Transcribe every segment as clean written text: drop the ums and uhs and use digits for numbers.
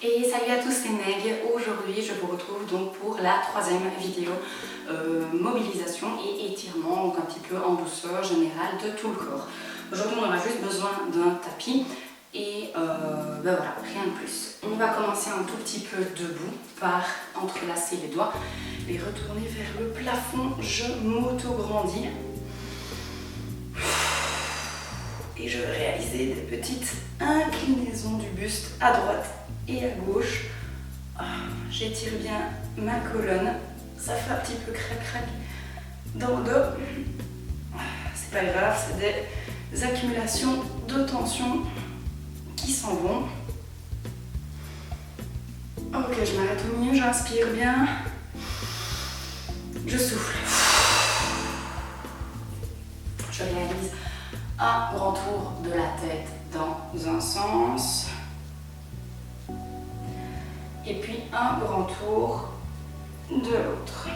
Et salut à tous, c'est Meg. Aujourd'hui je vous retrouve donc pour la troisième vidéo mobilisation et étirement, donc un petit peu en douceur générale de tout le corps. Aujourd'hui on aura juste besoin d'un tapis et ben voilà, rien de plus. On va commencer un tout petit peu debout par entrelacer les doigts et retourner vers le plafond. Je m'auto-grandis et je vais réaliser des petites inclinaisons du buste à droite et à gauche. J'étire bien ma colonne, ça fait un petit peu crac-crac dans le dos. C'est pas grave, c'est des accumulations de tension qui s'en vont. Ok, je m'arrête au milieu, j'inspire bien, je souffle. Je réalise un grand tour de la tête dans un sens. Et puis un grand tour de l'autre.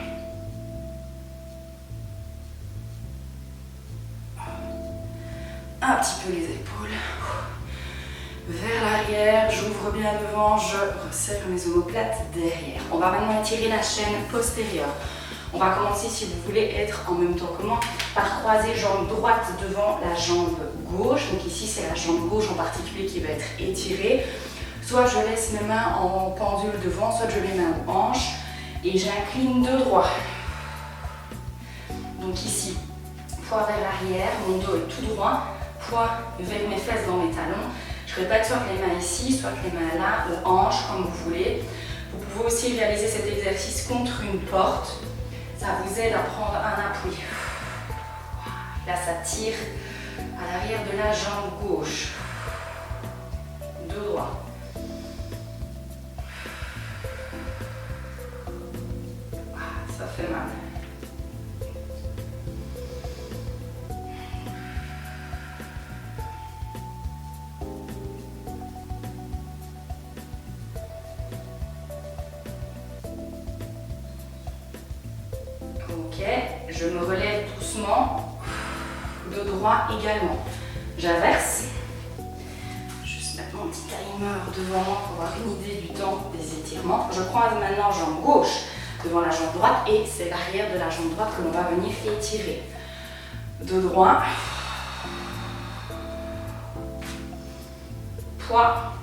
Un petit peu les épaules. Vers l'arrière, j'ouvre bien devant, je resserre mes omoplates derrière. On va maintenant étirer la chaîne postérieure. On va commencer, si vous voulez être en même temps que moi, par croiser jambe droite devant la jambe gauche. Donc ici, c'est la jambe gauche en particulier qui va être étirée. Soit je laisse mes mains en pendule devant, soit je les mets aux hanches et j'incline de droit. Donc ici, poids vers l'arrière, mon dos est tout droit, poids vers mes fesses dans mes talons. Je répète, soit les mains ici, soit les mains là, aux hanches, comme vous voulez. Vous pouvez aussi réaliser cet exercice contre une porte. Ça vous aide à prendre un appui. Là, ça tire à l'arrière de la jambe gauche. De droit. Ça fait mal. Ok, je me relève doucement, de droit également. J'inverse. Juste mettre mon petit timer devant moi pour avoir une idée du temps des étirements. Je croise maintenant jambe gauche devant la jambe droite et c'est l'arrière de la jambe droite que l'on va venir étirer. De droit. Poids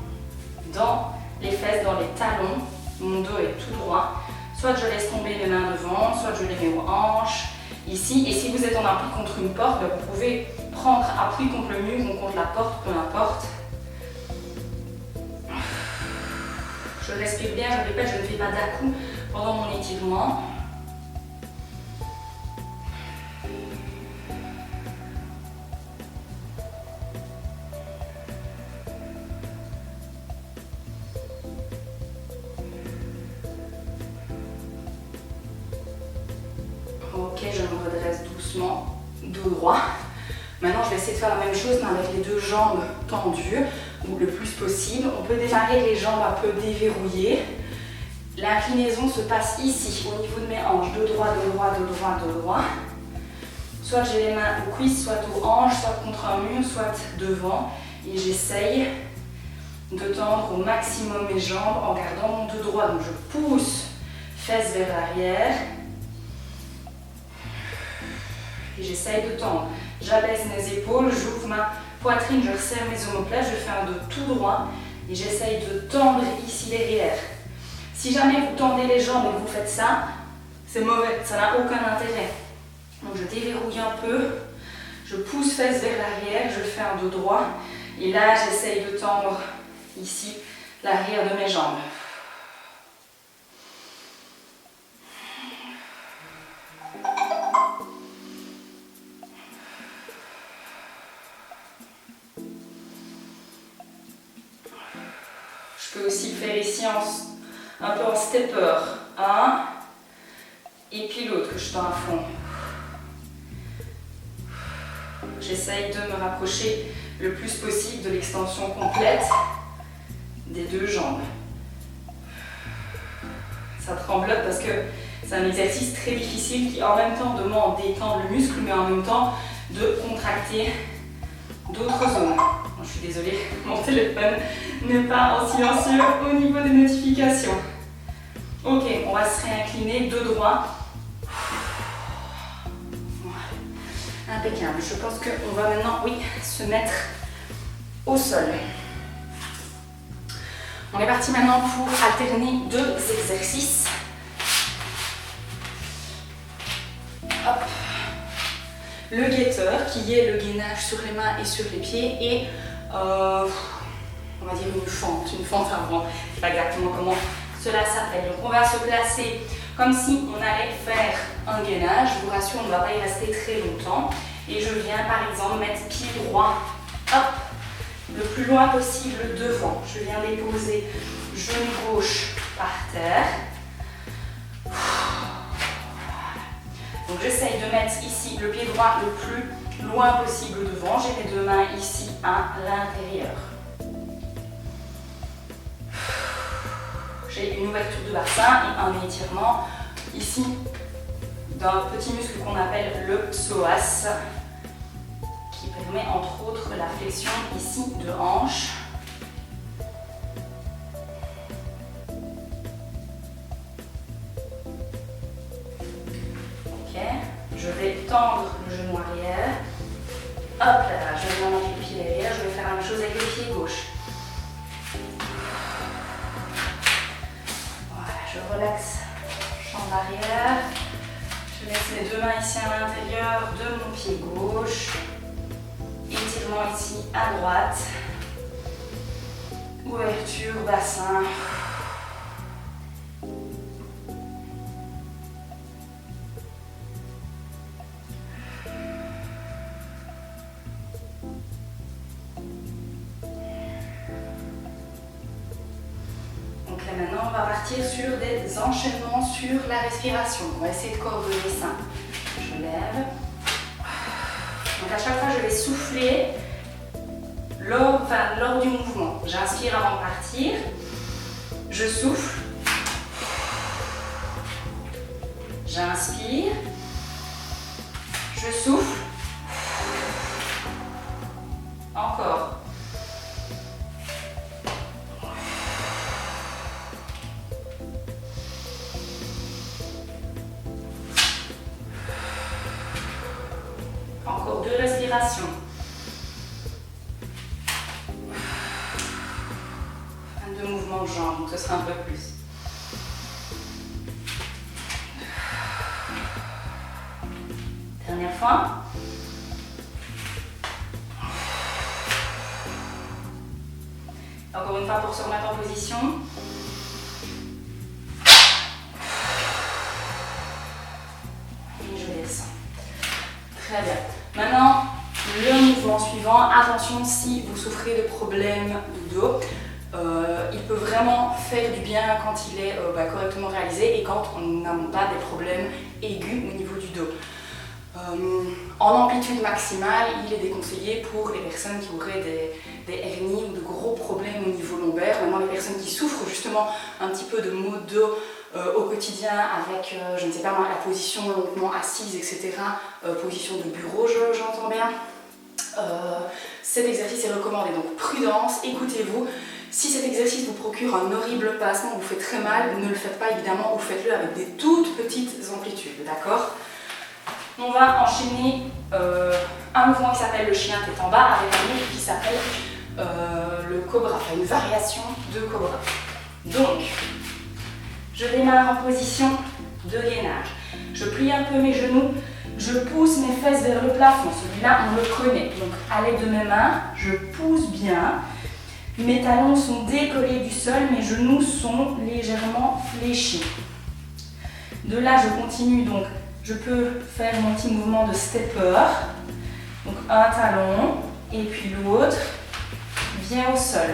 dans les fesses, dans les talons. Mon dos est tout droit. Soit je laisse tomber mes mains devant, soit je les mets aux hanches. Ici, et si vous êtes en appui contre une porte, vous pouvez prendre appui contre le mur ou contre la porte, peu importe. Je respire bien, je répète, je ne fais pas d'à-coups pendant mon étirement. Ok, je me redresse doucement, dos droit. Maintenant, je vais essayer de faire la même chose, mais avec les deux jambes tendues, ou le plus possible. On peut démarrer avec les jambes un peu déverrouillées. L'inclinaison se passe ici, au niveau de mes hanches, de droit, de droit, de droit, de droit. Soit j'ai les mains aux cuisses, soit aux hanches, soit contre un mur, soit devant. Et j'essaye de tendre au maximum mes jambes en gardant mon dos droit. Donc je pousse, fesses vers l'arrière. Et j'essaye de tendre. J'abaisse mes épaules, j'ouvre ma poitrine, je resserre mes omoplates, je fais un dos tout droit. Et j'essaye de tendre ici derrière. Si jamais vous tendez les jambes et que vous faites ça, c'est mauvais, ça n'a aucun intérêt. Donc je déverrouille un peu, je pousse fesses vers l'arrière, je fais un dos droit. Et là, j'essaye de tendre ici l'arrière de mes jambes. Je peux aussi le faire ici un peu en stepper. Un, et puis l'autre que je tends à fond. J'essaye de me rapprocher le plus possible de l'extension complète des deux jambes. Ça tremblote parce que c'est un exercice très difficile qui en même temps demande d'étendre le muscle, mais en même temps de contracter d'autres zones. Je suis désolée, mon téléphone n'est pas en silencieux au niveau des notifications. Ok, on va se réincliner, dos droit. Voilà. Impeccable. Je pense qu'on va maintenant, oui, se mettre au sol. On est parti maintenant pour alterner 2 exercices. Hop. Le guetteur, qui est le gainage sur les mains et sur les pieds, et on va dire une fente avant. Je ne sais pas exactement comment cela s'appelle. Donc on va se placer comme si on allait faire un gainage. Je vous rassure, on ne va pas y rester très longtemps. Et je viens par exemple mettre pied droit, hop, le plus loin possible devant. Je viens déposer genou gauche par terre. Donc j'essaye de mettre ici le pied droit le plus loin possible devant. J'ai mes 2 mains ici à l'intérieur. J'ai une ouverture de bassin et un étirement ici d'un petit muscle qu'on appelle le psoas, qui permet entre autres la flexion ici de hanche. Je vais tendre le genou arrière. Hop là, je vais mettre le pied derrière. Je vais faire la même chose avec le pied gauche. Voilà, je relaxe jambe arrière. Je laisse mes 2 mains ici à l'intérieur de mon pied gauche. Étirement ici à droite. Ouverture, bassin. Maintenant, on va partir sur des enchaînements sur la respiration. On va essayer de coordonner ça. Je lève. Donc à chaque fois, je vais souffler lors du mouvement. J'inspire avant de partir. Je souffle. J'inspire. Je souffle. Encore. Encore 2 respirations. Fin de mouvement de jambes, donc ce sera un peu plus. Dernière fois. Encore une fois pour se remettre en position. Et je descends. Très bien. Maintenant, le mouvement suivant. Attention, si vous souffrez de problèmes de dos, il peut vraiment faire du bien quand il est correctement réalisé et quand on n'a pas des problèmes aigus au niveau du dos. En amplitude maximale, il est déconseillé pour les personnes qui auraient des hernies ou de gros problèmes au niveau lombaire. Maintenant, les personnes qui souffrent justement un petit peu de maux de dos au quotidien avec, je ne sais pas moi, la position longuement assise, etc. Position de bureau, j'entends bien. Cet exercice est recommandé, donc prudence, écoutez-vous. Si cet exercice vous procure un horrible passement, vous fait très mal, ne le faites pas évidemment ou faites-le avec des toutes petites amplitudes, d'accord? On va enchaîner un mouvement qui s'appelle le chien tête en bas avec un autre qui s'appelle le cobra, enfin une variation de cobra. Donc, je démarre en position de gainage. Je plie un peu mes genoux, je pousse mes fesses vers le plafond. Celui-là, on le connaît. Donc, à l'aide de mes mains, je pousse bien. Mes talons sont décollés du sol, mes genoux sont légèrement fléchis. De là, je continue. Donc, je peux faire mon petit mouvement de stepper. Donc, un talon et puis l'autre vient au sol.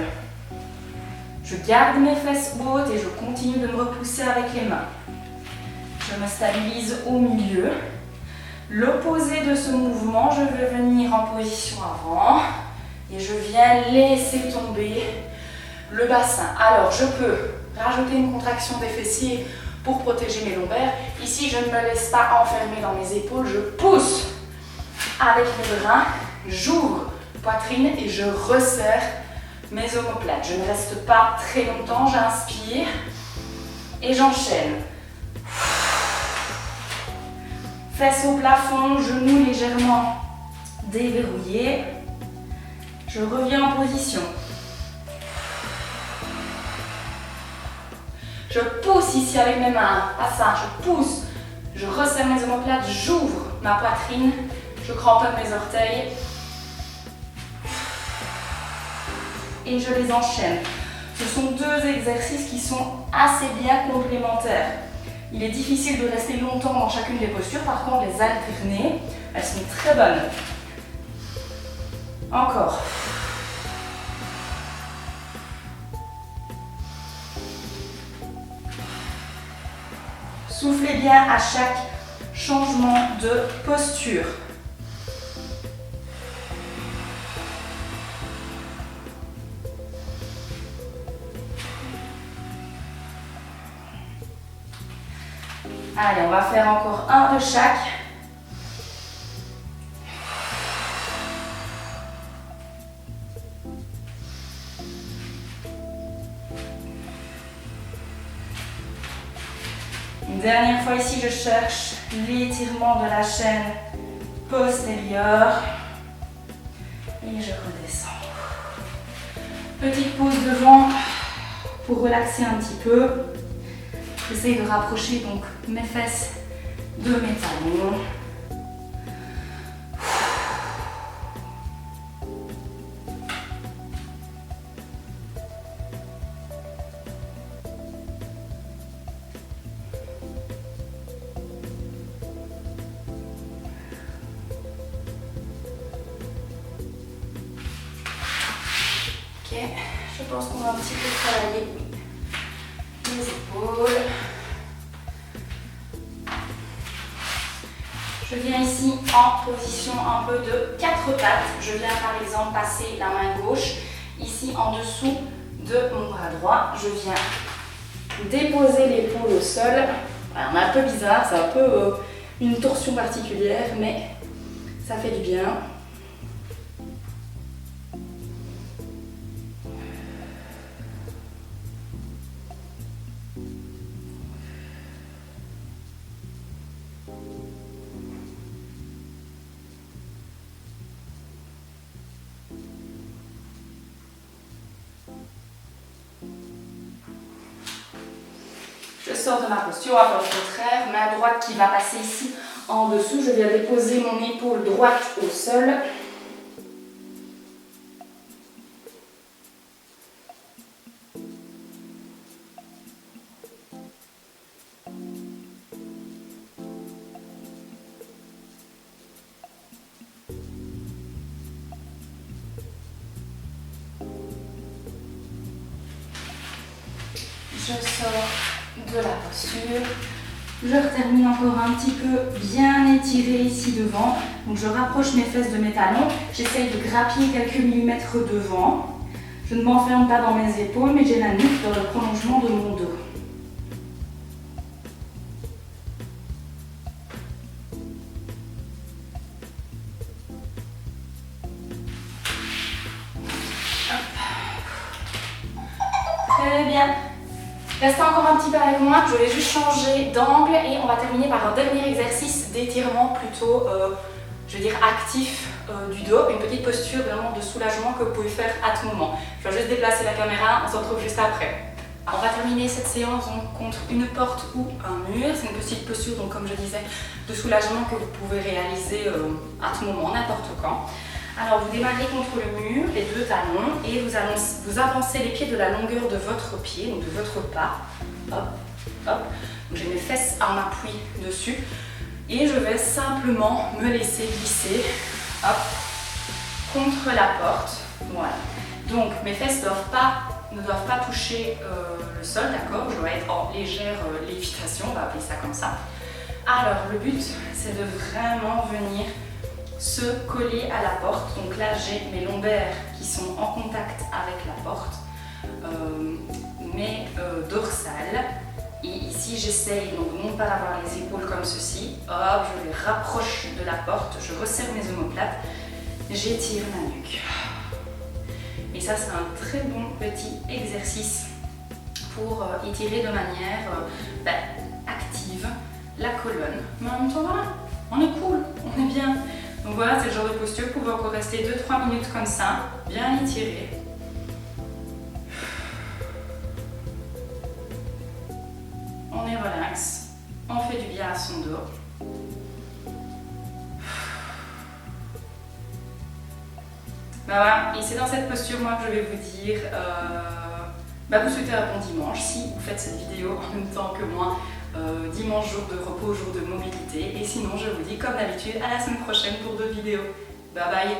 Je garde mes fesses hautes et je continue de me repousser avec les mains. Je me stabilise au milieu. L'opposé de ce mouvement, je vais venir en position avant et je viens laisser tomber le bassin. Alors, je peux rajouter une contraction des fessiers pour protéger mes lombaires. Ici, je ne me laisse pas enfermer dans mes épaules. Je pousse avec mes bras, j'ouvre poitrine et je resserre mes omoplates. Je ne reste pas très longtemps, j'inspire et j'enchaîne. Fesses au plafond, genoux légèrement déverrouillés. Je reviens en position. Je pousse ici avec mes mains, pas ça, je pousse. Je resserre mes omoplates, j'ouvre ma poitrine, je cramponne mes orteils. Et je les enchaîne. Ce sont deux exercices qui sont assez bien complémentaires. Il est difficile de rester longtemps dans chacune des postures, par contre les alterner, elles sont très bonnes. Encore. Soufflez bien à chaque changement de posture. Allez, on va faire encore un de chaque. Une dernière fois ici, je cherche l'étirement de la chaîne postérieure. Et je redescends. Petite pause devant pour relaxer un petit peu. J'essaye de rapprocher donc mes fesses de mes talons. Ok, je pense qu'on va un petit peu travailler les épaules. Je viens ici en position un peu de 4 pattes. Je viens par exemple passer la main gauche ici en dessous de mon bras droit. Je viens déposer l'épaule au sol. Alors, on est un peu bizarre, c'est un peu une torsion particulière, mais ça fait du bien. Je sors de ma posture, on va faire le contraire, main droite qui va passer ici en dessous. Je viens déposer mon épaule droite au sol. Je sors de la posture. Je termine encore un petit peu bien étiré ici devant. Donc je rapproche mes fesses de mes talons. J'essaye de grappiller quelques millimètres devant. Je ne m'enferme pas dans mes épaules, mais j'ai la nuque dans le prolongement de mon dos. Très bien. Restez encore un petit peu avec moi, je vais juste changer d'angle et on va terminer par un dernier exercice d'étirement plutôt, je veux dire, actif du dos. Une petite posture vraiment de soulagement que vous pouvez faire à tout moment. Je vais juste déplacer la caméra, on se retrouve juste après. Alors, on va terminer cette séance donc, contre une porte ou un mur. C'est une petite posture, donc, comme je disais, de soulagement que vous pouvez réaliser à tout moment, n'importe quand. Alors, vous démarrez contre le mur, les deux talons, et vous avancez les pieds de la longueur de votre pied, donc de votre pas. Hop, hop. J'ai mes fesses en appui dessus. Et je vais simplement me laisser glisser, hop, contre la porte. Voilà. Donc, mes fesses ne doivent pas toucher le sol, d'accord? Je dois être en légère lévitation, on va appeler ça comme ça. Alors, le but, c'est de vraiment venir se coller à la porte. Donc là, j'ai mes lombaires qui sont en contact avec la porte, mes dorsales. Et ici, j'essaye donc non pas d'avoir les épaules comme ceci. Hop, je les rapproche de la porte, je resserre mes omoplates j'étire ma nuque. Et ça, c'est un très bon petit exercice pour étirer de manière active la colonne. Mais en même temps, voilà, on est cool, on est bien. Donc voilà, c'est le genre de posture. Vous pouvez encore rester 2-3 minutes comme ça, bien étirer. On est relax, on fait du bien à son dos. Voilà, et c'est dans cette posture moi que je vais vous dire vous souhaitez un bon dimanche si vous faites cette vidéo en même temps que moi. Dimanche, jour de repos, jour de mobilité. Et sinon, je vous dis comme d'habitude à la semaine prochaine pour d'autres vidéos. Bye bye.